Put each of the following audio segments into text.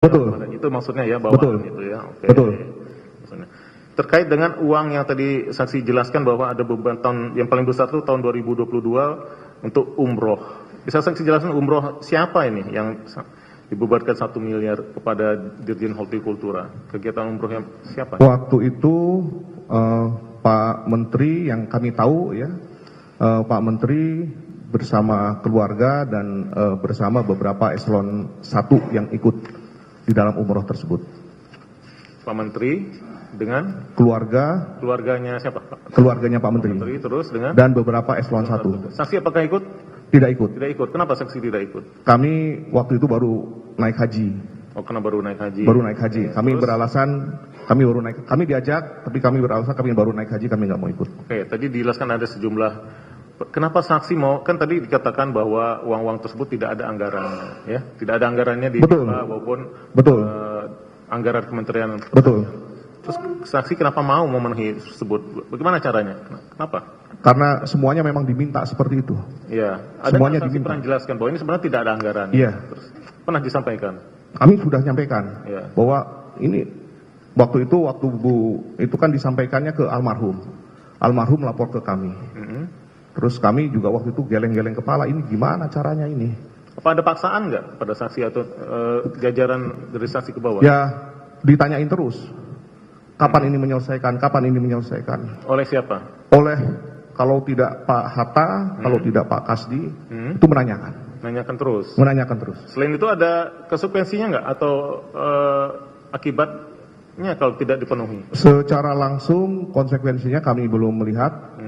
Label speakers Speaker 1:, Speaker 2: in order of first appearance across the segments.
Speaker 1: Betul.
Speaker 2: Itu maksudnya ya, bawaan itu ya. Oke.
Speaker 1: Betul.
Speaker 2: Maksudnya. Terkait dengan uang yang tadi saksi jelaskan bahwa ada beban tahun yang paling besar itu tahun 2022 untuk umroh. Bisa saksi jelaskan umroh siapa ini yang dibebankan 1 miliar kepada Dirjen Hortikultura? Kegiatan umroh yang siapa?
Speaker 1: Waktu itu Pak Menteri yang kami tahu ya, Pak Menteri bersama keluarga dan bersama beberapa eselon 1 yang ikut di dalam umroh tersebut.
Speaker 2: Pak Menteri dengan keluarganya siapa?
Speaker 1: Keluarganya Pak Menteri.
Speaker 2: Terus dengan
Speaker 1: dan beberapa eselon 1.
Speaker 2: Saksi apakah ikut?
Speaker 1: Tidak ikut.
Speaker 2: Tidak ikut. Kenapa saksi tidak ikut?
Speaker 1: Kami waktu itu baru naik haji.
Speaker 2: Oh, karena baru naik haji.
Speaker 1: Baru naik haji. Kami
Speaker 2: Terus?
Speaker 1: beralasan kami baru naik. Kami diajak, tapi kami beralasan kami baru naik haji, kami nggak mau ikut.
Speaker 2: Oke, tadi dijelaskan ada sejumlah. Kenapa saksi mau? Kan tadi dikatakan bahwa uang-uang tersebut tidak ada anggarannya, ya, tidak ada anggarannya di
Speaker 1: Betul.
Speaker 2: maupun
Speaker 1: Betul.
Speaker 2: Anggaran Kementerian.
Speaker 1: Betul.
Speaker 2: Terus saksi kenapa mau memenuhi tersebut? Bagaimana caranya? Kenapa?
Speaker 1: Karena semuanya memang diminta seperti itu.
Speaker 2: Iya. Ada
Speaker 1: Semuanya
Speaker 2: saksi
Speaker 1: diminta.
Speaker 2: pernah jelaskan bahwa ini sebenarnya tidak ada anggaran.
Speaker 1: Iya.
Speaker 2: Terus pernah disampaikan.
Speaker 1: Kami sudah nyampaikan
Speaker 2: Iya.
Speaker 1: bahwa ini waktu Bu itu kan disampaikannya ke almarhum. Almarhum lapor ke kami. Terus kami juga waktu itu geleng-geleng kepala, ini gimana caranya ini?
Speaker 2: Apa ada paksaan nggak pada saksi atau jajaran dari saksi ke bawah?
Speaker 1: Ya ditanyain terus. Kapan ini menyelesaikan? Kapan ini menyelesaikan?
Speaker 2: Oleh siapa?
Speaker 1: Oleh kalau tidak Pak Hatta, kalau tidak Pak Kasdi, itu menanyakan.
Speaker 2: Nanyakan terus.
Speaker 1: Menanyakan terus.
Speaker 2: Selain itu ada konsekuensinya nggak atau akibatnya kalau tidak dipenuhi?
Speaker 1: Secara langsung konsekuensinya kami belum melihat,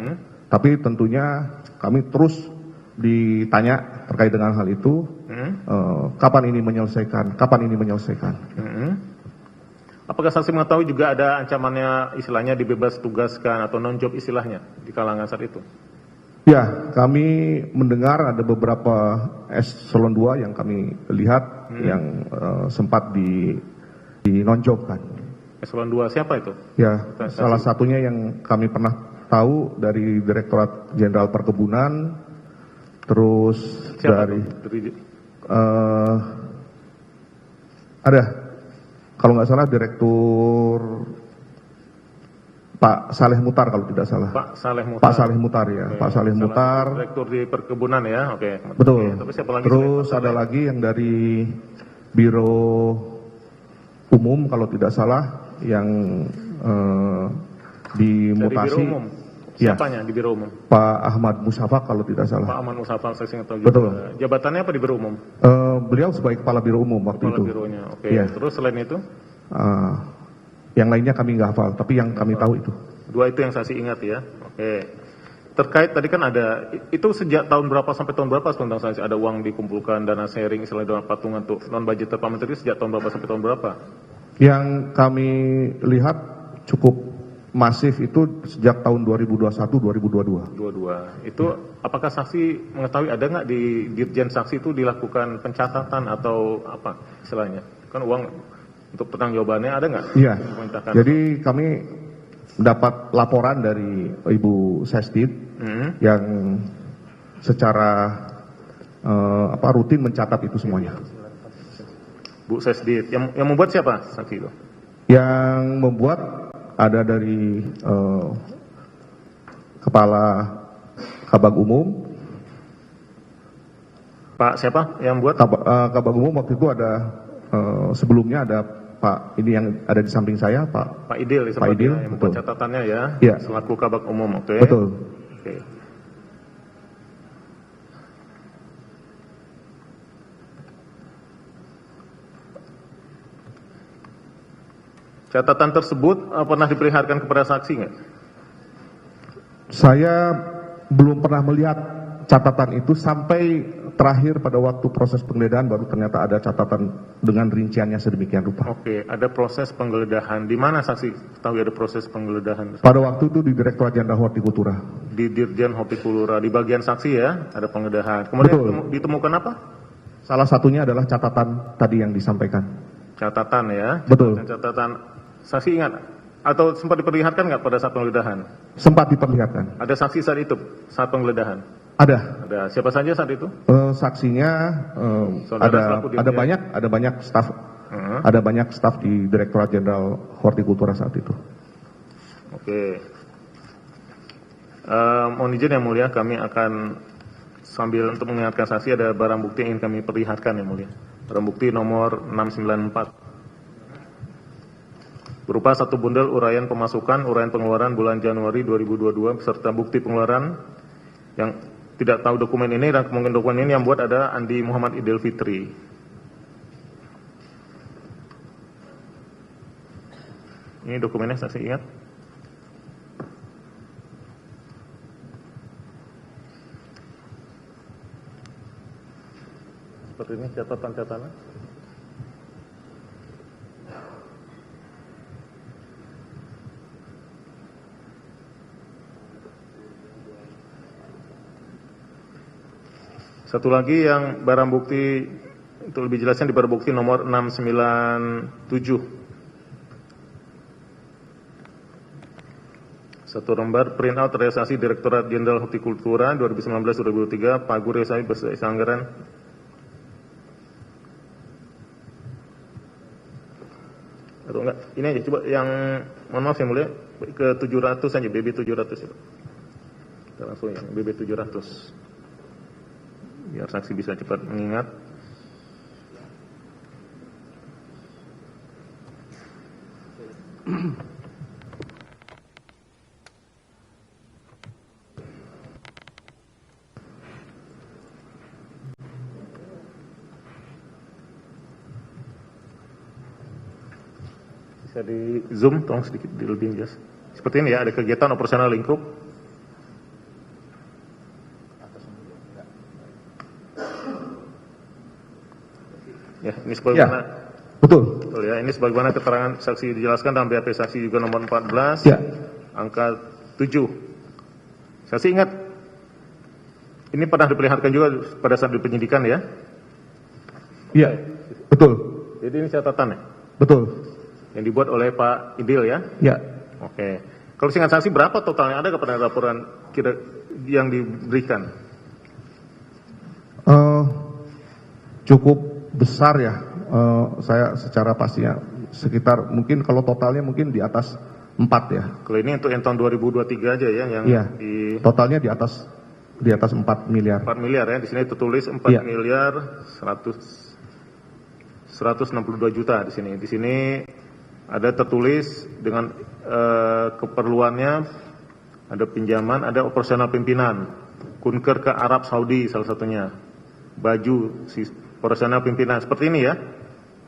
Speaker 1: tapi tentunya kami terus ditanya terkait dengan hal itu, kapan ini menyelesaikan, kapan ini menyelesaikan.
Speaker 2: Apakah saksi mengetahui juga ada ancamannya istilahnya dibebas tugaskan atau non-job istilahnya di kalangan saat itu?
Speaker 1: Ya, kami mendengar ada beberapa eselon 2 yang kami lihat yang sempat dinonjobkan.
Speaker 2: Eselon 2 siapa itu?
Speaker 1: Ya, salah satunya yang kami pernah tahu dari Direktorat Jenderal Perkebunan, terus
Speaker 2: Siapa
Speaker 1: dari
Speaker 2: itu?
Speaker 1: ada, kalau nggak salah Direktur Pak Saleh Mutar kalau tidak salah.
Speaker 2: Pak Saleh Mutar.
Speaker 1: Pak Saleh Mutar ya,
Speaker 2: Oke.
Speaker 1: Pak Saleh Mutar.
Speaker 2: Direktur di perkebunan ya, oke.
Speaker 1: Betul.
Speaker 2: Oke, tapi siapa lagi?
Speaker 1: Terus ada lagi yang dari Biro Umum kalau tidak salah yang dimutasi.
Speaker 2: Dari Biro Umum.
Speaker 1: Ya.
Speaker 2: Siapanya di Biro Umum?
Speaker 1: Pak Ahmad Musafak kalau tidak
Speaker 2: Pak
Speaker 1: salah.
Speaker 2: Ahmad Musafal, saya ingat tahu juga.
Speaker 1: Betul.
Speaker 2: Jabatannya apa di Biro Umum?
Speaker 1: Beliau sebagai Kepala Biro Umum waktu
Speaker 2: Kepala
Speaker 1: itu.
Speaker 2: bironya. Oke.
Speaker 1: Iya.
Speaker 2: Terus selain itu?
Speaker 1: Yang lainnya kami nggak hafal, tapi yang kami tahu itu.
Speaker 2: Dua itu yang saksi ingat ya. Oke. Terkait tadi kan ada itu sejak tahun berapa sampai tahun berapa tentang saksi ada uang dikumpulkan dana sharing istilahnya dana patungan untuk non budgeter Pak Menteri sejak tahun berapa sampai tahun berapa?
Speaker 1: Yang kami lihat cukup masif itu sejak tahun 2021-2022.
Speaker 2: 22. Itu apakah saksi mengetahui ada nggak di Dirjen Saksi itu dilakukan pencatatan atau apa istilahnya? Kan uang untuk pertanggungjawabannya ada nggak?
Speaker 1: Iya.
Speaker 2: Diperintahkan.
Speaker 1: Jadi kami mendapat laporan dari Ibu Sesdit yang secara rutin mencatat itu semuanya.
Speaker 2: Bu Sesdit yang membuat siapa saksi itu?
Speaker 1: Yang membuat ada dari Kepala Kabag Umum.
Speaker 2: Pak siapa yang buat?
Speaker 1: Kabag Umum waktu itu ada sebelumnya ada Pak ini yang ada di samping saya
Speaker 2: Pak Idil,
Speaker 1: Pak Idil,
Speaker 2: yang membuat
Speaker 1: betul.
Speaker 2: catatannya ya,
Speaker 1: Iya.
Speaker 2: selaku Kabag Umum, oke.
Speaker 1: Betul.
Speaker 2: Oke. Catatan tersebut pernah diperlihatkan kepada saksi nggak?
Speaker 1: Saya belum pernah melihat catatan itu sampai terakhir pada waktu proses penggeledahan baru ternyata ada catatan dengan rinciannya sedemikian rupa.
Speaker 2: Oke, ada proses penggeledahan. Di mana saksi tahu ada proses penggeledahan?
Speaker 1: Pada waktu itu di Direktorat Jenderal Hortikultura.
Speaker 2: Di Dirjen Hortikultura, di bagian saksi ya, ada penggeledahan. Kemudian
Speaker 1: Betul.
Speaker 2: ditemukan apa?
Speaker 1: Salah satunya adalah catatan tadi yang disampaikan.
Speaker 2: Catatan ya.
Speaker 1: Betul.
Speaker 2: Catatan. Saksi ingat atau sempat diperlihatkan nggak pada saat penggeledahan?
Speaker 1: Sempat diperlihatkan.
Speaker 2: Ada saksi saat itu, saat penggeledahan?
Speaker 1: Ada.
Speaker 2: Ada. Siapa saja saat itu?
Speaker 1: Saksinya
Speaker 2: Saudara selaku dirjen.
Speaker 1: ada banyak staf Ada banyak staf di Direktorat Jenderal Hortikultura saat itu.
Speaker 2: Oke. Mohon izin yang mulia, kami akan sambil untuk mengingatkan saksi ada barang bukti yang ingin kami perlihatkan yang mulia. Barang bukti nomor 694. Berupa satu bundel uraian pemasukan, uraian pengeluaran bulan Januari 2022 beserta bukti pengeluaran yang tidak tahu dokumen ini dan kemungkinan dokumen ini yang buat ada Andi Muhammad Idil Fitri. Ini dokumennya saksi ingat? Seperti ini catatan-catatan. Satu lagi yang barang bukti, itu lebih jelasnya di barang bukti nomor 697. Satu lembar printout realisasi Direktorat Jenderal Hortikultura 2019-2023, Pagu realisasi beserta anggaran. Atau enggak, ini aja coba yang, mohon maaf yang mulia, ke 700 aja, BB 700 itu. Kita langsung ya, BB 700. Biar saksi bisa cepat mengingat. Bisa di zoom, tolong sedikit lebih jelas. Seperti ini ya, ada kegiatan operasional lingkup. Ya, ini sebagaimana
Speaker 1: betul.
Speaker 2: Betul ya, ini sebagaimana keterangan saksi dijelaskan dalam BAP saksi juga nomor 14,
Speaker 1: Ya.
Speaker 2: angka 7. Saksi ingat, ini pernah diperlihatkan juga pada saat di penyidikan ya?
Speaker 1: Iya, betul.
Speaker 2: Jadi ini catatannya?
Speaker 1: Betul.
Speaker 2: Yang dibuat oleh Pak Idil ya?
Speaker 1: Ya.
Speaker 2: Oke. Kalau singkat saksi berapa totalnya, ada kepada laporan kira yang diberikan?
Speaker 1: Cukup besar ya, saya secara pastinya sekitar mungkin kalau totalnya mungkin di atas 4 ya.
Speaker 2: Kalau ini untuk yang tahun 2023 aja ya, yang
Speaker 1: Iya.
Speaker 2: di
Speaker 1: Totalnya di atas 4 miliar.
Speaker 2: 4 miliar ya, di sini tertulis 4
Speaker 1: Iya.
Speaker 2: miliar 162 juta di sini. Di sini ada tertulis dengan keperluannya, ada pinjaman, ada operasional pimpinan, kunker ke Arab Saudi salah satunya, baju operasional pimpinan, seperti ini ya?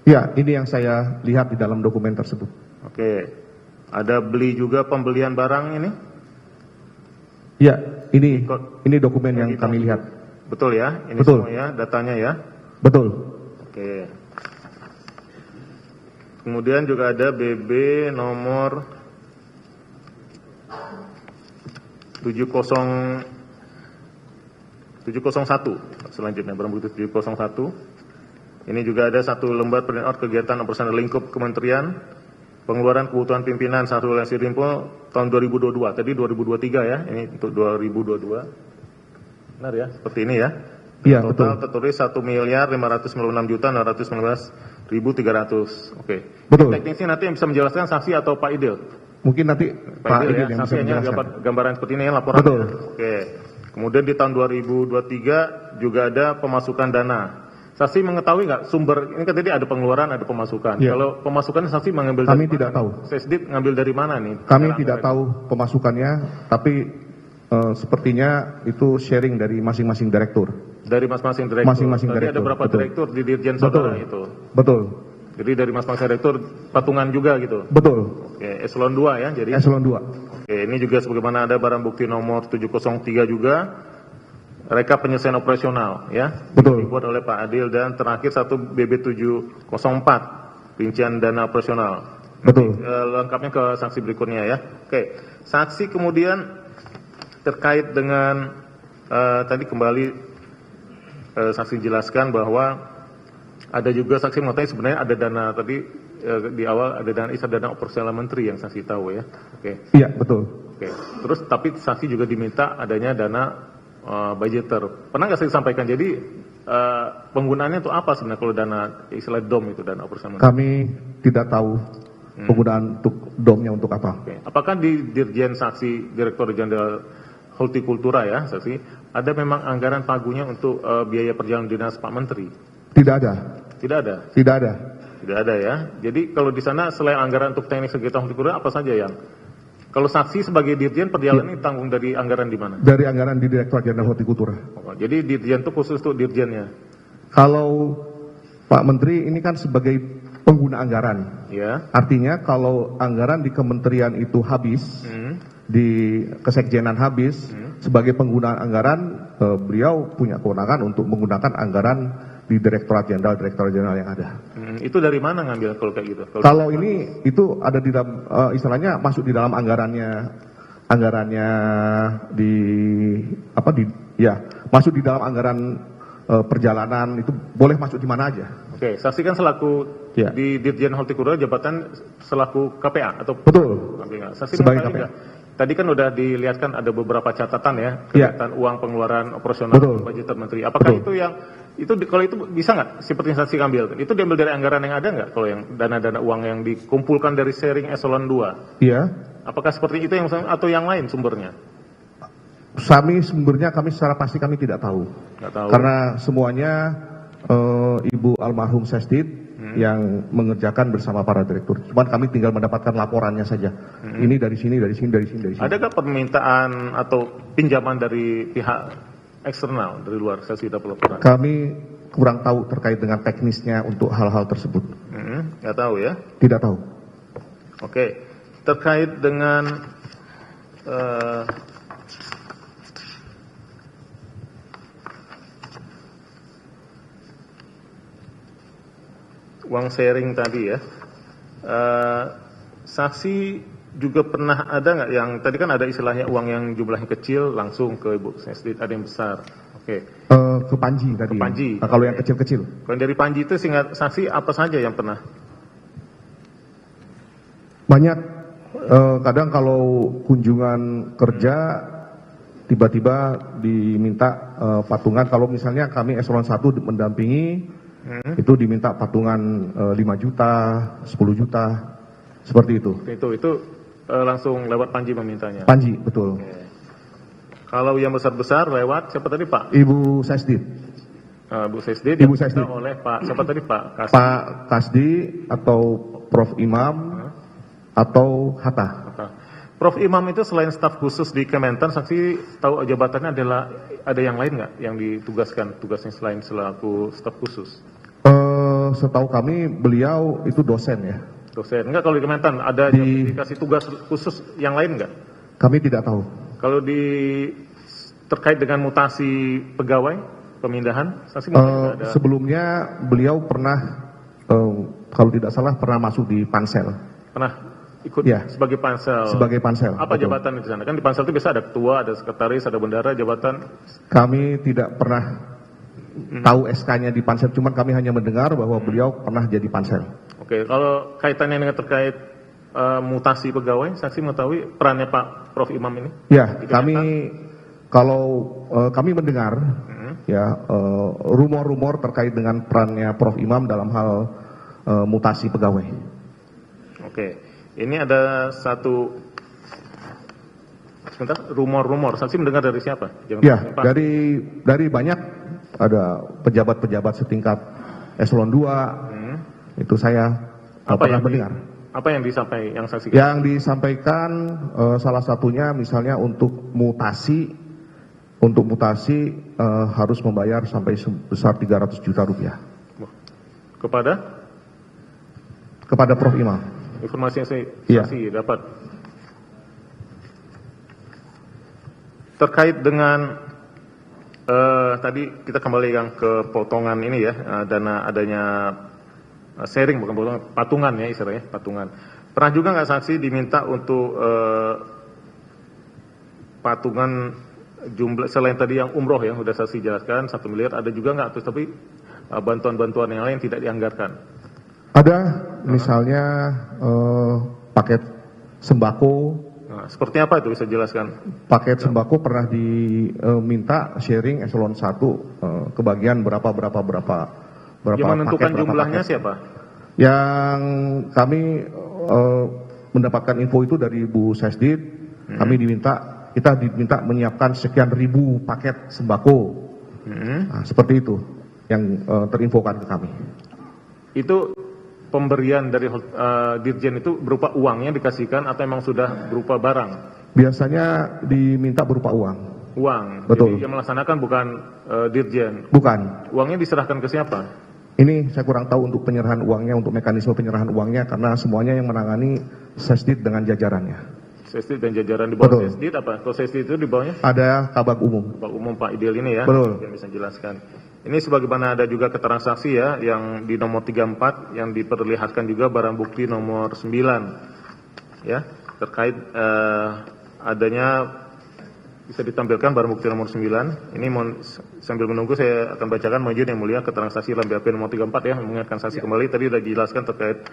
Speaker 1: Ya, ini yang saya lihat di dalam dokumen tersebut.
Speaker 2: Oke, ada beli juga pembelian barang ini?
Speaker 1: Ya, ini dokumen yang kami lihat.
Speaker 2: Betul ya? Ini
Speaker 1: Betul.
Speaker 2: semua ya, datanya ya?
Speaker 1: Betul.
Speaker 2: Oke. Kemudian juga ada BB nomor 701 selanjutnya, barang bukti 701. Ini juga ada satu lembar printout kegiatan operasional lingkup kementerian, pengeluaran kebutuhan pimpinan Syahrul Yassin Limpo tahun 2022. Tadi 2023 ya, ini untuk 2022. Benar ya, seperti ini ya.
Speaker 1: Iya,
Speaker 2: Total
Speaker 1: betul.
Speaker 2: tertulis 1.556.619.300. Oke.
Speaker 1: Betul.
Speaker 2: Teknisnya nanti yang bisa menjelaskan saksi atau Pak Idil?
Speaker 1: Mungkin nanti Pak Idil
Speaker 2: ya,
Speaker 1: yang bisa
Speaker 2: saksi hanya
Speaker 1: menjelaskan.
Speaker 2: gambaran seperti ini ya laporan.
Speaker 1: Betul.
Speaker 2: Oke. Kemudian di tahun 2023 juga ada pemasukan dana. Saksi mengetahui nggak sumber, ini kan tadi ada pengeluaran, ada pemasukan.
Speaker 1: Ya.
Speaker 2: Kalau pemasukan saksi mengambil
Speaker 1: Kami
Speaker 2: dari
Speaker 1: tidak
Speaker 2: mana?
Speaker 1: tahu.
Speaker 2: Sesdit ngambil dari mana nih?
Speaker 1: Kami tidak tahu pemasukannya, tapi sepertinya itu sharing dari masing-masing direktur.
Speaker 2: Dari masing-masing direktur.
Speaker 1: Masing-masing
Speaker 2: Berarti
Speaker 1: direktur,
Speaker 2: ada berapa
Speaker 1: betul.
Speaker 2: direktur di Dirjen Saudara itu?
Speaker 1: Betul.
Speaker 2: Jadi dari masing-masing direktur patungan juga gitu.
Speaker 1: Betul.
Speaker 2: Oke, eselon 2 ya. Jadi
Speaker 1: Eselon 2.
Speaker 2: Oke, ini juga sebagaimana ada barang bukti nomor 703 juga, rekap penyelesaian operasional ya.
Speaker 1: Betul.
Speaker 2: Dibuat oleh Pak Adil, dan terakhir satu BB 704, rincian dana operasional.
Speaker 1: Betul.
Speaker 2: Lengkapnya ke saksi berikutnya ya. Oke, saksi kemudian terkait dengan tadi kembali saksi jelaskan bahwa ada juga saksi mengatakan sebenarnya ada dana tadi di awal ada dana operasional menteri yang saksi tahu ya. Oke.
Speaker 1: Iya, betul.
Speaker 2: Oke. Terus tapi saksi juga diminta adanya dana budgeter. Pernah nggak saya sampaikan? Jadi penggunaannya untuk apa sebenarnya kalau dana istilah DOM itu, dana operasional?
Speaker 1: Kami tidak tahu penggunaan untuk domnya untuk apa.
Speaker 2: Oke. Apakah di Dirjen Saksi Direktur Jenderal Hortikultura ya, Saksi, ada memang anggaran pagunya untuk biaya perjalanan dinas Pak Menteri?
Speaker 1: Tidak ada.
Speaker 2: Tidak ada?
Speaker 1: Tidak ada.
Speaker 2: Tidak ada ya. Jadi kalau di sana selain anggaran untuk teknik kegiatan hortikultura apa saja yang? Kalau saksi sebagai dirjen perjalanan ini tanggung dari anggaran di mana?
Speaker 1: Dari anggaran di Direktorat Jenderal Hortikultura.
Speaker 2: Oh, jadi dirjen itu khusus untuk dirjennya?
Speaker 1: Kalau Pak Menteri ini kan sebagai pengguna anggaran.
Speaker 2: Ya.
Speaker 1: Artinya kalau anggaran di kementerian itu habis, di kesekjenan habis, sebagai pengguna anggaran, beliau punya kewenangan untuk menggunakan anggaran di Direktorat Jenderal yang ada.
Speaker 2: Itu dari mana ngambil kalau kayak gitu?
Speaker 1: Kalau ini itu ada di dalam istilahnya masuk di dalam anggarannya masuk di dalam anggaran perjalanan, itu boleh masuk di mana aja.
Speaker 2: Oke, saksi kan selaku di Dirjen Hortikultura jabatan selaku KPA atau
Speaker 1: betul.
Speaker 2: Saksi
Speaker 1: sebagai
Speaker 2: KPA.
Speaker 1: KPA.
Speaker 2: Tadi kan udah dilihatkan ada beberapa catatan ya, kegiatan uang pengeluaran operasional budget menteri. Apakah itu yang kalau itu bisa nggak seperti yang saksi ambil? Itu diambil dari anggaran yang ada nggak? Kalau yang dana-dana uang yang dikumpulkan dari sharing eselon 2?
Speaker 1: Iya.
Speaker 2: Apakah seperti itu yang atau yang lain sumbernya?
Speaker 1: Sumbernya kami secara pasti kami tidak tahu.
Speaker 2: Nggak tahu.
Speaker 1: Karena semuanya Ibu almarhum Sesdit yang mengerjakan bersama para direktur. Cuman kami tinggal mendapatkan laporannya saja. Ini dari sini.
Speaker 2: Adakah permintaan atau pinjaman dari pihak eksternal dari luar saksi dapat laporan?
Speaker 1: Kami kurang tahu terkait dengan teknisnya untuk hal-hal tersebut.
Speaker 2: Nggak tahu ya?
Speaker 1: Tidak tahu.
Speaker 2: Oke, terkait dengan uang sharing tadi ya, saksi juga pernah ada nggak yang tadi kan ada istilahnya uang yang jumlahnya kecil langsung ke Ibu Sesdit, ada yang besar. Oke.
Speaker 1: Ke Panji tadi.
Speaker 2: Ke Panji.
Speaker 1: Nah, kalau yang kecil-kecil.
Speaker 2: Kalau dari Panji itu singkat saksi apa saja yang pernah?
Speaker 1: Banyak. Kadang kalau kunjungan kerja tiba-tiba diminta patungan. Kalau misalnya kami eselon 1 mendampingi, itu diminta patungan 5 juta, 10 juta, seperti itu.
Speaker 2: Itu langsung lewat Panji memintanya?
Speaker 1: Panji, betul.
Speaker 2: Oke. Kalau yang besar-besar lewat siapa tadi Pak?
Speaker 1: Ibu Sesdit.
Speaker 2: Bu Sesdit.
Speaker 1: Ibu Sesdit.
Speaker 2: Oleh Pak siapa tadi Pak? Kasdi.
Speaker 1: Pak Kasdi atau Prof Imam atau Hatta.
Speaker 2: Prof Imam itu selain staf khusus di Kementan, saksi tahu jabatannya adalah ada yang lain nggak yang ditugaskan tugasnya selain selaku staf khusus?
Speaker 1: Setahu kami beliau itu dosen ya.
Speaker 2: Dosen. Enggak, kalau di Kementan ada yang dikasih tugas khusus yang lain nggak?
Speaker 1: Kami tidak tahu.
Speaker 2: Kalau terkait dengan mutasi pegawai, pemindahan, saksi ada.
Speaker 1: Sebelumnya beliau pernah, kalau tidak salah pernah masuk di Pansel.
Speaker 2: Pernah ikut sebagai Pansel.
Speaker 1: Sebagai Pansel.
Speaker 2: Apa betul. Jabatan di sana? Kan di Pansel itu biasa ada ketua, ada sekretaris, ada bendara, jabatan.
Speaker 1: Kami tidak pernah tahu SK-nya di Pansel, cuman kami hanya mendengar bahwa beliau pernah jadi Pansel.
Speaker 2: Oke, kalau kaitannya dengan terkait mutasi pegawai, saksi mengetahui perannya Pak Prof Imam ini?
Speaker 1: Ya, kami mendengar rumor-rumor terkait dengan perannya Prof Imam dalam hal mutasi pegawai.
Speaker 2: Oke, ini ada satu rumor-rumor. Saksi mendengar dari siapa?
Speaker 1: Dari banyak, ada pejabat-pejabat setingkat eselon 2. Itu saya pernah mendengar.
Speaker 2: Apa yang disampaikan yang saksi?
Speaker 1: Yang disampaikan salah satunya misalnya untuk mutasi harus membayar sampai sebesar 300 juta rupiah. Kepada Prof Imam.
Speaker 2: Informasi yang saksi dapat. Terkait dengan tadi kita kembali yang ke potongan ini ya, dana adanya sharing, bukan potongan, patungan ya istilahnya, patungan. Pernah juga nggak saksi diminta untuk patungan jumlah selain tadi yang umroh yang sudah saksi jelaskan 1 miliar, ada juga nggak tapi bantuan-bantuan yang lain tidak dianggarkan?
Speaker 1: Ada, misalnya paket sembako
Speaker 2: Nah, seperti apa itu bisa jelaskan?
Speaker 1: Paket sembako pernah diminta sharing eselon 1 kebagian berapa
Speaker 2: Yang menentukan
Speaker 1: paket,
Speaker 2: jumlahnya
Speaker 1: paket.
Speaker 2: siapa?
Speaker 1: Yang kami mendapatkan info itu dari Bu Sesdit, kami kita diminta menyiapkan sekian ribu paket sembako. Nah, seperti itu yang terinfokan ke kami.
Speaker 2: Itu pemberian dari Dirjen itu berupa uangnya dikasihkan atau memang sudah berupa barang?
Speaker 1: Biasanya diminta berupa uang.
Speaker 2: Uang.
Speaker 1: Betul.
Speaker 2: Jadi yang melaksanakan bukan Dirjen.
Speaker 1: Bukan.
Speaker 2: Uangnya diserahkan ke siapa?
Speaker 1: Ini saya kurang tahu untuk penyerahan uangnya, untuk mekanisme penyerahan uangnya, karena semuanya yang menangani Sesdit dengan jajarannya.
Speaker 2: Sesdit dan jajaran di bawah
Speaker 1: Betul.
Speaker 2: Sesdit apa? Kalau Sesdit itu di bawahnya?
Speaker 1: Ada Kabag Umum.
Speaker 2: Pak Umum Pak Idil ini ya,
Speaker 1: Betul.
Speaker 2: yang bisa jelaskan. Ini sebagaimana ada juga keterangan saksi ya, yang di nomor 34, yang diperlihatkan juga barang bukti nomor 9, ya, terkait adanya, bisa ditampilkan barang bukti nomor 9. Ini sambil menunggu saya akan bacakan maju yang mulia keterangan saksi dalam BAP nomor 34 ya, mengingatkan saksi kembali, tadi sudah dijelaskan terkait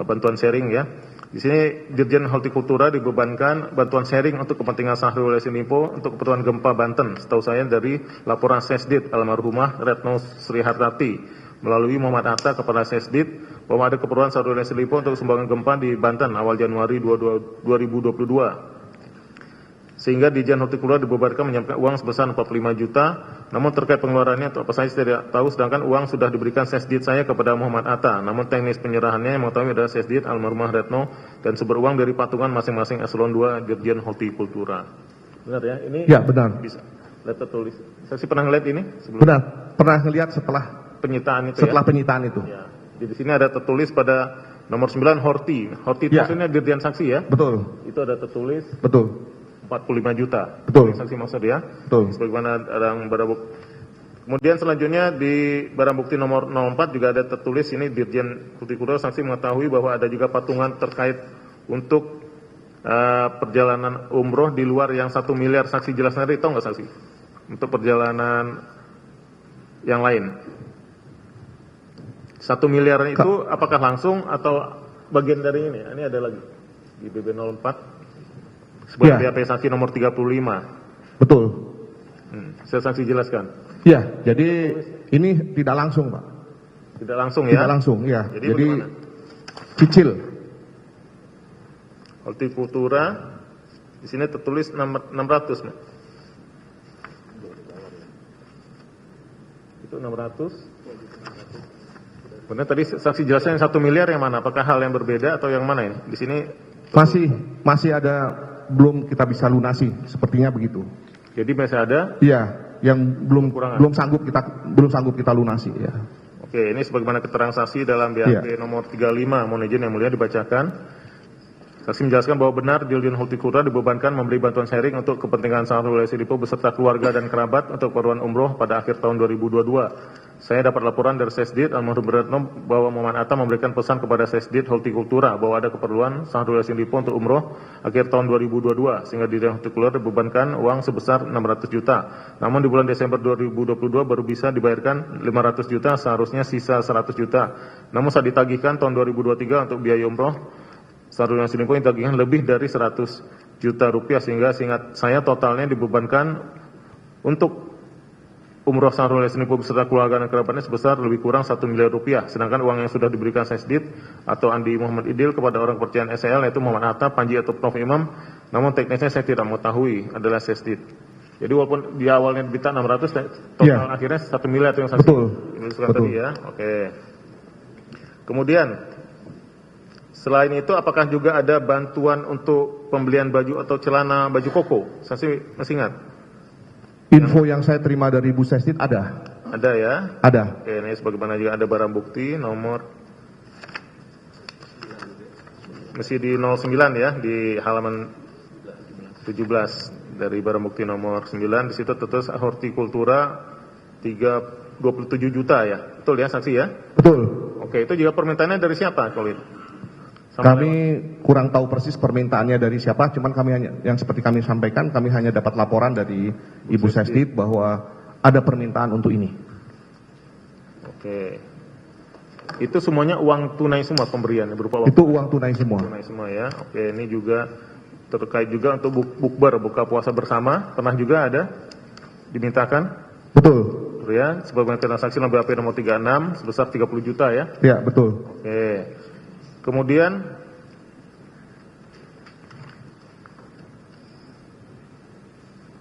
Speaker 2: bantuan sharing ya. Di sini Dirjen Hortikultura dibebankan bantuan sharing untuk kepentingan Syahrul Yassin Limpo untuk keperluan gempa Banten. Setahu saya dari laporan Sesdit almarhumah Retno Sri Hartati melalui Muhammad Atta kepada Sesdit bahwa ada keperluan Syahrul Yassin Limpo untuk sumbangan gempa di Banten awal Januari 2022. Sehingga Dirjen Hortikultura dibebankan menyampaikan uang sebesar 45 juta, namun terkait pengeluarannya atau apa saya tidak tahu, sedangkan uang sudah diberikan Sesdit saya kepada Muhammad Atta, namun teknis penyerahannya yang mengetahui adalah Sesdit almarhumah Retno dan sumber uang dari patungan masing-masing eselon 2 Dirjen Hortikultura. Benar ya? Ini
Speaker 1: Ya, benar.
Speaker 2: bisa lihat tertulis. Saya sih pernah ngeliat ini sebelum
Speaker 1: Benar. Pernah ngelihat setelah
Speaker 2: penyitaan itu
Speaker 1: setelah
Speaker 2: ya.
Speaker 1: penyitaan itu.
Speaker 2: Ya. Di sini ada tertulis pada nomor 9 Horti. Horti itu
Speaker 1: Ya.
Speaker 2: maksudnya Dirjen Saksi ya.
Speaker 1: Betul.
Speaker 2: Itu ada tertulis
Speaker 1: Betul.
Speaker 2: 45 juta.
Speaker 1: Betul.
Speaker 2: Saksi maksud ya.
Speaker 1: Betul.
Speaker 2: Sebagaimana barang bukti. Kemudian selanjutnya di barang bukti nomor 04 juga ada tertulis ini Dirjen Hortikultura saksi mengetahui bahwa ada juga patungan terkait untuk perjalanan umroh di luar yang 1 miliar. Saksi jelaskan tadi, tahu nggak saksi? Untuk perjalanan yang lain. 1 miliar itu apakah langsung atau bagian dari ini? Ini ada lagi di BB 04. Sebuah BAP saksi nomor 35.
Speaker 1: Betul.
Speaker 2: Saya saksi jelaskan.
Speaker 1: Ya, jadi ini tidak langsung, Pak.
Speaker 2: Tidak langsung ya?
Speaker 1: Tidak langsung, ya.
Speaker 2: Jadi bagaimana?
Speaker 1: Cicil.
Speaker 2: Hortikultura di sini tertulis 600, Pak. Itu 600. Benar tadi saksi jelaskan yang 1 miliar yang mana? Apakah hal yang berbeda atau yang mana ini? Di sini
Speaker 1: masih ada, belum kita bisa lunasi, sepertinya begitu.
Speaker 2: Jadi masih ada?
Speaker 1: Iya, yang belum sanggup kita lunasi ya.
Speaker 2: Oke, ini sebagaimana keterangan saksi dalam BAP nomor 35, mohon izin yang mulia dibacakan. Saksi menjelaskan bahwa benar Dirjen Hortikultura dibebankan memberi bantuan sharing untuk kepentingan Syahrul Yassin Limpo beserta keluarga dan kerabat untuk keperluan umroh pada akhir tahun 2022. Saya dapat laporan dari Sesdit almarhum Retno bahwa Muhammad Atta memberikan pesan kepada Sesdit Hortikultura bahwa ada keperluan Syahrul Yassin Limpo untuk umroh akhir tahun 2022 sehingga Dirjen Hortikultura dibebankan uang sebesar 600 juta. Namun di bulan Desember 2022 baru bisa dibayarkan 500 juta, seharusnya sisa 100 juta. Namun saat ditagihkan tahun 2023 untuk biaya umroh Syahrul Yassin Limpo yang tagihan lebih dari 100 juta rupiah sehingga seingat saya totalnya dibebankan untuk umroh Syahrul Yassin Limpo beserta keluarga dan kerabatnya sebesar lebih kurang 1 miliar rupiah. Sedangkan uang yang sudah diberikan Sesdit atau Andi Muhammad Idil kepada orang kepercayaan SL yaitu Muhammad Atta, Panji atau Prof Imam, namun teknisnya saya tidak mengetahui adalah Sesdit. Jadi walaupun di awalnya dibita 600, total akhirnya 1 miliar itu yang saksi.
Speaker 1: Betul.
Speaker 2: Ini tadi ya. Oke. Kemudian selain itu, apakah juga ada bantuan untuk pembelian baju atau celana baju koko? Saksi masih ingat?
Speaker 1: Info yang saya terima dari Bu Sesdit ada.
Speaker 2: Ada ya?
Speaker 1: Ada.
Speaker 2: Oke, ini sebagaimana juga ada barang bukti nomor masih di 09 ya, di halaman 17 dari barang bukti nomor 9. Di situ tertulis hortikultura 27 juta ya. Betul ya saksi ya?
Speaker 1: Betul.
Speaker 2: Oke, itu juga permintaannya dari siapa kalau itu?
Speaker 1: Kami kurang tahu persis permintaannya dari siapa, cuman kami hanya, yang seperti kami sampaikan, kami hanya dapat laporan dari Ibu Sesdit bahwa ada permintaan untuk ini.
Speaker 2: Oke. Itu semuanya uang tunai semua pemberiannya berupa uang
Speaker 1: itu uang tunai semua.
Speaker 2: tunai semua ya. Oke, ini juga terkait juga untuk bukber, buka puasa bersama, pernah juga ada dimintakan?
Speaker 1: Betul.
Speaker 2: Ya, sebagai transaksi nomor BAP nomor 36 sebesar 30 juta ya?
Speaker 1: Ya, betul.
Speaker 2: Oke. Kemudian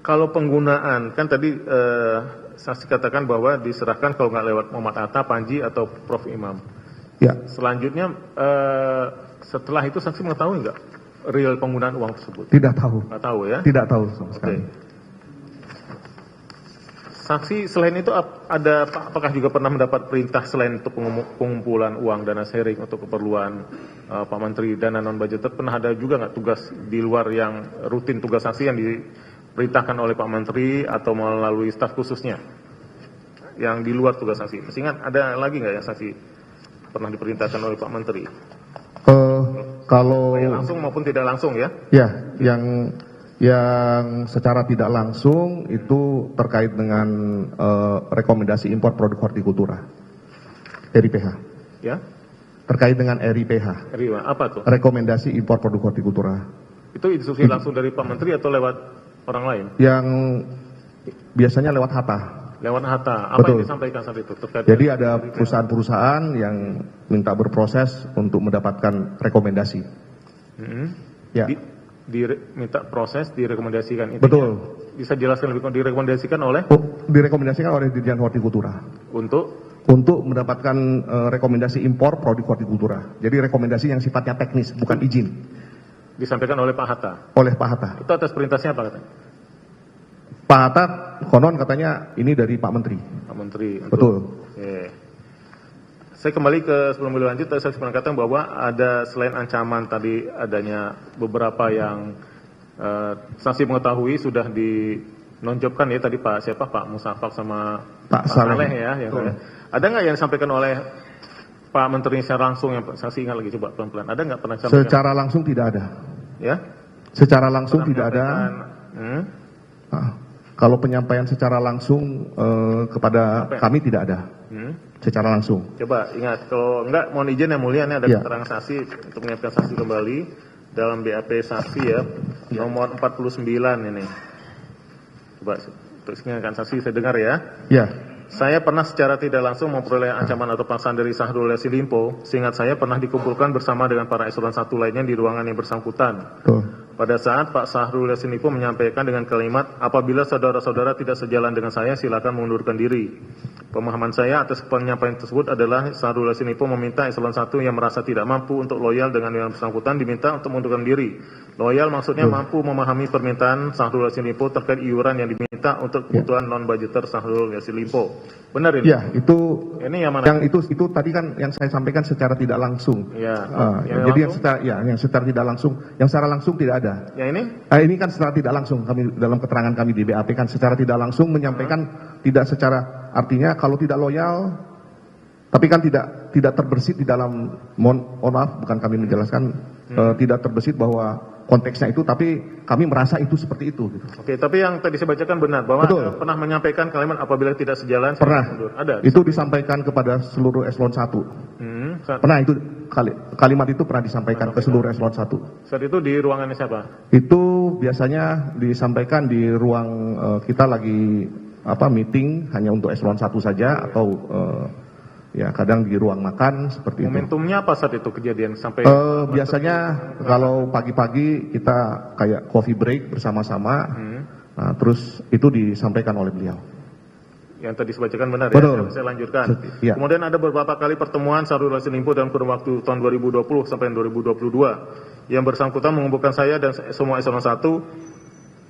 Speaker 2: kalau penggunaan, kan tadi saksi katakan bahwa diserahkan kalau nggak lewat Muhammad Atta, Panji atau Prof Imam.
Speaker 1: Ya.
Speaker 2: Selanjutnya setelah itu saksi mengetahui nggak real penggunaan uang tersebut?
Speaker 1: Tidak tahu.
Speaker 2: Nggak tahu ya?
Speaker 1: Tidak tahu sama sekali.
Speaker 2: Saksi selain itu ada apakah juga pernah mendapat perintah selain untuk pengumpulan uang dana sharing untuk keperluan Pak Menteri dana non budgeter, pernah ada juga nggak tugas di luar yang rutin tugas saksi yang diperintahkan oleh Pak Menteri atau melalui staf khususnya yang di luar tugas saksi? Masih ingat ada lagi nggak yang saksi pernah diperintahkan oleh Pak Menteri?
Speaker 1: Kalau
Speaker 2: langsung maupun tidak langsung ya?
Speaker 1: Ya, yang secara tidak langsung itu terkait dengan rekomendasi impor produk hortikultura, RIPH.
Speaker 2: Ya.
Speaker 1: Terkait dengan RIPH.
Speaker 2: RIPH apa tuh?
Speaker 1: Rekomendasi impor produk hortikultura.
Speaker 2: Itu instruksi langsung dari Pak Menteri atau lewat orang lain?
Speaker 1: Yang biasanya lewat Hatta.
Speaker 2: Lewat Hatta. Apa
Speaker 1: Betul.
Speaker 2: yang disampaikan saat itu?
Speaker 1: Jadi ada perusahaan-perusahaan yang minta berproses untuk mendapatkan rekomendasi. Ya. Minta proses direkomendasikan itu.
Speaker 2: Betul. Bisa jelaskan lebih direkomendasikan oleh?
Speaker 1: Direkomendasikan oleh Dirjen Hortikultura. Untuk mendapatkan rekomendasi impor produk hortikultura. Jadi rekomendasi yang sifatnya teknis, bukan izin.
Speaker 2: Disampaikan oleh Pak Hatta.
Speaker 1: Oleh Pak Hatta.
Speaker 2: Itu atas perintahnya apa katanya?
Speaker 1: Pak Hatta konon katanya ini dari Pak Menteri.
Speaker 2: Pak Menteri.
Speaker 1: Betul.
Speaker 2: Oke. Saya kembali ke sebelum beliau lanjut, tadi saya pernah katakan bahwa ada selain ancaman tadi adanya beberapa yang saksi mengetahui sudah dinonjopkan ya tadi Pak siapa Pak Musafak sama Pak Saleh ya. Ada nggak yang disampaikan oleh Pak Menteri secara langsung yang saksi ingat lagi coba pelan-pelan? Ada nggak pernah disampaikan?
Speaker 1: Secara langsung tidak ada.
Speaker 2: Ya?
Speaker 1: Secara langsung tidak ada. Kalau penyampaian secara langsung kepada kami tidak ada. Secara langsung.
Speaker 2: Coba ingat, kalau enggak mohon izin yang mulia, ini ada keterangan saksi untuk menyiapkan saksi kembali dalam BAP saksi ya, nomor 49 ini. Coba untuk ingatkan saksi saya dengar ya.
Speaker 1: Ya.
Speaker 2: Saya pernah secara tidak langsung memperoleh ancaman atau paksaan dari Syahrul Yassin Limpo, seingat saya pernah dikumpulkan bersama dengan para eselon 1 lainnya di ruangan yang bersangkutan. Pada saat Pak Syahrul Yassin Limpo menyampaikan dengan kalimat, apabila saudara-saudara tidak sejalan dengan saya, silakan mengundurkan diri. Pemahaman saya atas penyampaian tersebut adalah Syahrul Yassin Limpo meminta eselon 1 yang merasa tidak mampu untuk loyal dengan yang bersangkutan diminta untuk mengundurkan diri. Loyal maksudnya mampu memahami permintaan Syahrul Yassin Limpo terkait iuran yang diminta untuk kebutuhan non-budgeter Syahrul Yassin Limpo. Benar ini?
Speaker 1: Ya, itu
Speaker 2: ini yang mana?
Speaker 1: Yang itu tadi kan yang saya sampaikan secara tidak langsung.
Speaker 2: Ya.
Speaker 1: Jadi yang secara tidak langsung, yang secara langsung tidak ada.
Speaker 2: Yang ini?
Speaker 1: Ini kan secara tidak langsung kami dalam keterangan kami di BAP kan secara tidak langsung menyampaikan tidak secara artinya kalau tidak loyal, tapi kan tidak terbersit di dalam mohon maaf bukan kami menjelaskan tidak terbersit bahwa konteksnya itu, tapi kami merasa itu seperti itu. Gitu.
Speaker 2: Oke, tapi yang tadi saya bacakan benar bahwa pernah menyampaikan kalimat apabila tidak sejalan.
Speaker 1: Pernah.
Speaker 2: Ada.
Speaker 1: Itu disampaikan kepada seluruh eselon 1. Pernah itu kalimat itu pernah disampaikan ke seluruh eselon 1.
Speaker 2: Saat itu di ruangannya siapa?
Speaker 1: Itu biasanya disampaikan di ruang kita lagi meeting hanya untuk eselon 1 saja atau ya kadang di ruang makan seperti itu.
Speaker 2: Momentumnya apa saat itu kejadian sampai?
Speaker 1: Biasanya kalau pagi-pagi kita kayak coffee break bersama-sama, nah, terus itu disampaikan oleh beliau.
Speaker 2: Yang tadi saya bacakan benar
Speaker 1: Betul.
Speaker 2: ya, saya lanjutkan.
Speaker 1: Ya.
Speaker 2: Kemudian ada beberapa kali pertemuan Syahrul Yassin Limpo dalam kurun waktu tahun 2020 sampai 2022 yang bersangkutan mengumpulkan saya dan semua eselon 1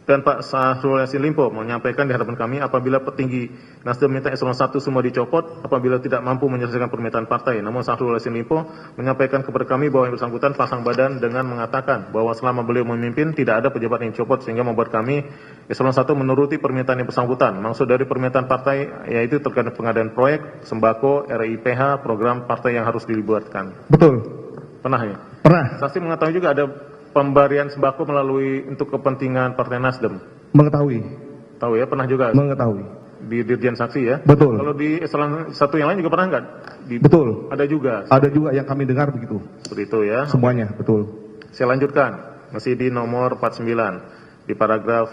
Speaker 2: dan Pak Syahrul Yassin Limpo menyampaikan di hadapan kami apabila petinggi Nasdem minta eselon 1 semua dicopot apabila tidak mampu menyelesaikan permintaan partai. Namun Syahrul Yassin Limpo menyampaikan kepada kami bahwa yang bersangkutan pasang badan dengan mengatakan bahwa selama beliau memimpin tidak ada pejabat yang dicopot sehingga membuat kami eselon 1 menuruti permintaan yang bersangkutan. Maksud dari permintaan partai yaitu terkait pengadaan proyek, sembako, RIPH, program partai yang harus dibuatkan.
Speaker 1: Betul.
Speaker 2: Pernah ya?
Speaker 1: Pernah.
Speaker 2: Saksi mengetahui juga ada pemberian sembako melalui untuk kepentingan Partai Nasdem.
Speaker 1: Mengetahui.
Speaker 2: Tahu ya, pernah juga.
Speaker 1: Mengetahui.
Speaker 2: Di Dirjen Saksi ya.
Speaker 1: Betul.
Speaker 2: Kalau di eselon 1 yang lain juga pernah nggak?
Speaker 1: Betul.
Speaker 2: Ada juga.
Speaker 1: Ada juga yang kami dengar begitu.
Speaker 2: Seperti itu ya.
Speaker 1: Semuanya, betul.
Speaker 2: Saya lanjutkan. masih di nomor 49 di paragraf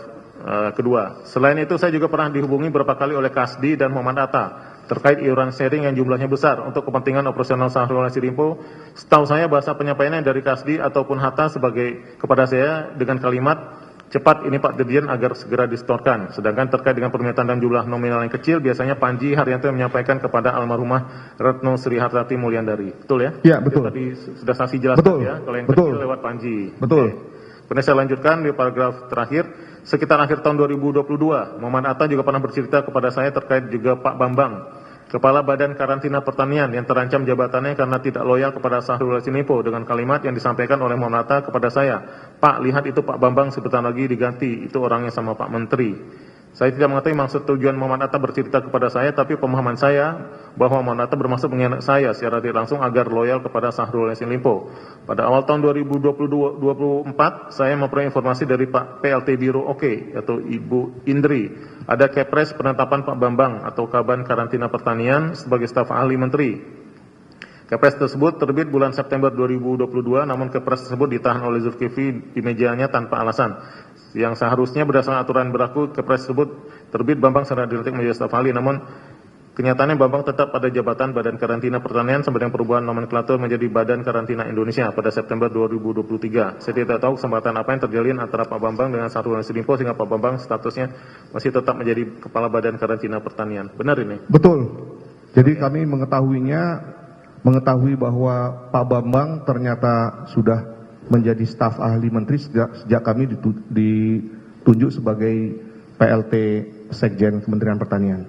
Speaker 2: kedua. Selain itu saya juga pernah dihubungi beberapa kali oleh Kasdi dan Muhammad Atta terkait iuran sharing yang jumlahnya besar untuk kepentingan operasional Syahrul Yassin Limpo. Setahu saya bahasa penyampaiannya dari Kasdi ataupun Hatta kepada saya dengan kalimat cepat ini Pak Dirjen agar segera disetorkan. Sedangkan terkait dengan permintaan dalam jumlah nominal yang kecil, biasanya Panji Haryanto yang menyampaikan kepada almarhumah Retno Sri Hartati Mulyandari. Betul ya?
Speaker 1: Ya, betul.
Speaker 2: Tadi sudah saksi jelaskan
Speaker 1: betul.
Speaker 2: ya. Kalau yang
Speaker 1: betul.
Speaker 2: kecil lewat Panji.
Speaker 1: Betul.
Speaker 2: Kemudian saya lanjutkan di paragraf terakhir. Sekitar akhir tahun 2022, Muhammad Atta juga pernah bercerita kepada saya terkait juga Pak Bambang, Kepala Badan Karantina Pertanian yang terancam jabatannya karena tidak loyal kepada Syahrul Yassin Limpo dengan kalimat yang disampaikan oleh Muhammad Atta kepada saya, Pak, lihat itu Pak Bambang sebentar lagi diganti, itu orangnya sama Pak Menteri. Saya tidak mengetahui maksud tujuan Muhammad Atta bercerita kepada saya, tapi pemahaman saya bahwa Muhammad Atta bermaksud mengingat saya secara tidak langsung agar loyal kepada Syahrul Yassin Limpo. Pada awal tahun 2024, saya memperoleh informasi dari Pak PLT Biro Oke atau Ibu Indri. Ada Kepres penetapan Pak Bambang atau Kaban Karantina Pertanian sebagai staf ahli menteri. Kepres tersebut terbit bulan September 2022, namun Kepres tersebut ditahan oleh Zulkifli di mejanya tanpa alasan. Yang seharusnya berdasarkan aturan berlaku, Kepres tersebut terbit Bambang secara dilantik menjadi staf ahli, namun kenyataannya Bambang tetap pada jabatan Badan Karantina Pertanian sampai dengan perubahan nomenklatur menjadi Badan Karantina Indonesia pada September 2023. Saya tidak tahu kesempatan apa yang terjalin antara Pak Bambang dengan Syahrul Yassin Limpo sehingga Pak Bambang statusnya masih tetap menjadi Kepala Badan Karantina Pertanian. Benar ini?
Speaker 1: Betul. Jadi kami mengetahui bahwa Pak Bambang ternyata sudah menjadi staf ahli menteri sejak kami ditunjuk sebagai PLT Sekjen Kementerian Pertanian.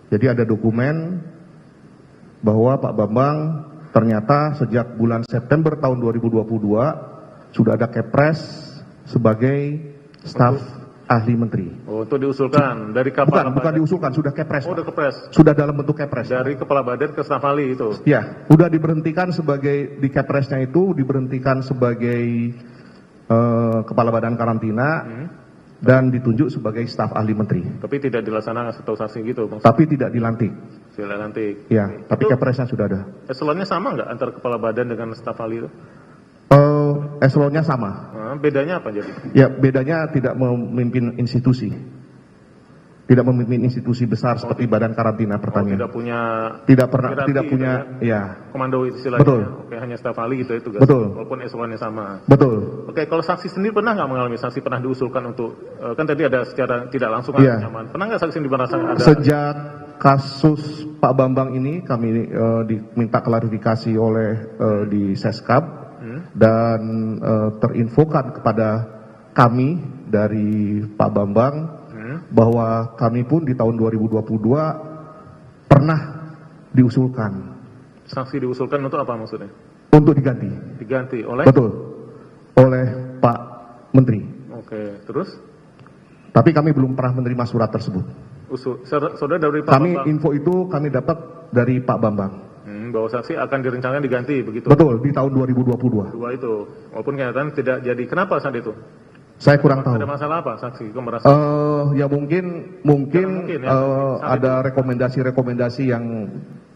Speaker 1: Jadi ada dokumen bahwa Pak Bambang ternyata sejak bulan September tahun 2022 sudah ada Kepres sebagai staf ahli menteri.
Speaker 2: Oh, itu diusulkan dari Kepala
Speaker 1: Bukan diusulkan, sudah Kepres.
Speaker 2: Oh, udah Kepres.
Speaker 1: Sudah dalam bentuk Kepres.
Speaker 2: Dari Kepala Badan ke staf ahli itu.
Speaker 1: Ya, udah diberhentikan sebagai di Kepresnya itu diberhentikan sebagai Kepala Badan Karantina dan ditunjuk sebagai staf ahli menteri.
Speaker 2: Tapi tidak dilaksanakan setahu saksi gitu, Bang.
Speaker 1: Tapi tidak dilantik.
Speaker 2: Tidak dilantik.
Speaker 1: Ya, tapi Kepresnya sudah ada.
Speaker 2: Eselonnya sama nggak antara Kepala Badan dengan staf ahli itu?
Speaker 1: Eselonnya sama.
Speaker 2: Bedanya apa jadi?
Speaker 1: Ya, bedanya tidak memimpin institusi. Tidak memimpin institusi besar seperti Badan Karantina Pertanian.
Speaker 2: Tidak punya
Speaker 1: tidak punya ya.
Speaker 2: Komando istilahnya.
Speaker 1: Betul.
Speaker 2: Oke, hanya staf ahli gitu ya tugas.
Speaker 1: Betul.
Speaker 2: Walaupun eselonnya sama.
Speaker 1: Betul.
Speaker 2: Oke, kalau saksi sendiri pernah nggak mengalami saksi pernah diusulkan untuk kan tadi ada secara tidak langsung
Speaker 1: Iya.
Speaker 2: ancaman. Pernah nggak saksi sendiri merasakan ada
Speaker 1: Sejak kasus Pak Bambang ini kami diminta klarifikasi oleh di Seskap dan terinfokan kepada kami dari Pak Bambang bahwa kami pun di tahun 2022 pernah diusulkan.
Speaker 2: Saksi diusulkan untuk apa maksudnya?
Speaker 1: Untuk diganti.
Speaker 2: Diganti oleh?
Speaker 1: Betul. Oleh Pak Menteri.
Speaker 2: Oke, terus?
Speaker 1: Tapi kami belum pernah menerima surat tersebut.
Speaker 2: Saudara dari Pak Bambang?
Speaker 1: Info itu kami dapat dari Pak Bambang.
Speaker 2: Bahwa saksi akan direncanakan diganti begitu?
Speaker 1: Betul, di tahun 2022.
Speaker 2: Dua itu, walaupun kenyataan tidak jadi. Kenapa saat itu?
Speaker 1: Saya kurang tahu.
Speaker 2: Ada masalah apa saksi? Kok merasa?
Speaker 1: Ya mungkin
Speaker 2: ya,
Speaker 1: ada rekomendasi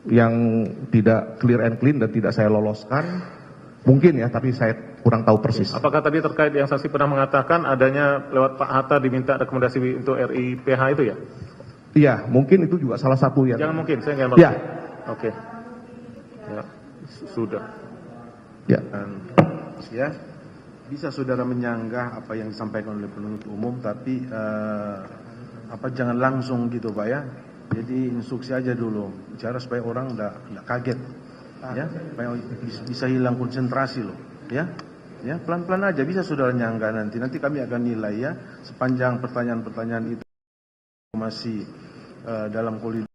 Speaker 1: yang tidak clear and clean dan tidak saya loloskan. Mungkin ya, tapi saya kurang tahu persis.
Speaker 2: Apakah tadi terkait yang saksi pernah mengatakan adanya lewat Pak Hatta diminta rekomendasi untuk RIPH itu ya?
Speaker 1: Iya, mungkin itu juga salah satu yang.
Speaker 2: Jangan mungkin, saya nggak.
Speaker 1: Ya.
Speaker 2: Oke. Ya, sudah.
Speaker 1: Ya.
Speaker 3: Ya, bisa saudara menyanggah apa yang disampaikan oleh penuntut umum, tapi jangan langsung gitu Pak ya. Jadi instruksi aja dulu, bicara supaya orang nggak kaget, ya, supaya bisa hilang konsentrasi loh, ya. Ya, pelan-pelan aja bisa saudara nyanggah nanti kami akan nilai ya, sepanjang pertanyaan-pertanyaan itu masih dalam koridor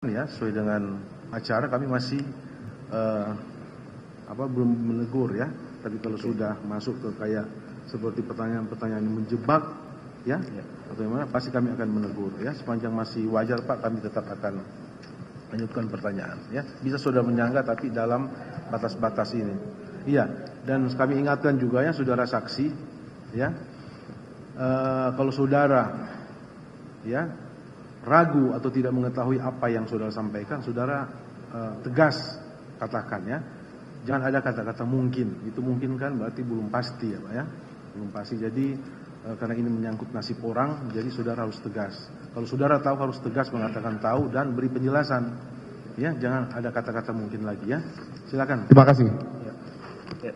Speaker 3: ya, sesuai dengan acara kami masih belum menegur ya. Tapi kalau sudah masuk ke kayak seperti pertanyaan-pertanyaan yang menjebak ya, atau gimana, pasti kami akan menegur ya. Sepanjang masih wajar Pak, kami tetap akan lanjutkan pertanyaan ya. Bisa sudah menyanggah tapi dalam batas-batas ini. Iya, dan kami ingatkan juga ya saudara saksi ya, kalau saudara ya ragu atau tidak mengetahui apa yang saudara sampaikan, saudara tegas katakan ya. Jangan ada kata-kata mungkin. Itu mungkin kan berarti belum pasti ya Pak ya. Belum pasti. Jadi karena ini menyangkut nasib orang, jadi saudara harus tegas. Kalau saudara tahu harus tegas mengatakan tahu dan beri penjelasan. Ya, jangan ada kata-kata mungkin lagi ya. Silakan.
Speaker 1: Terima kasih.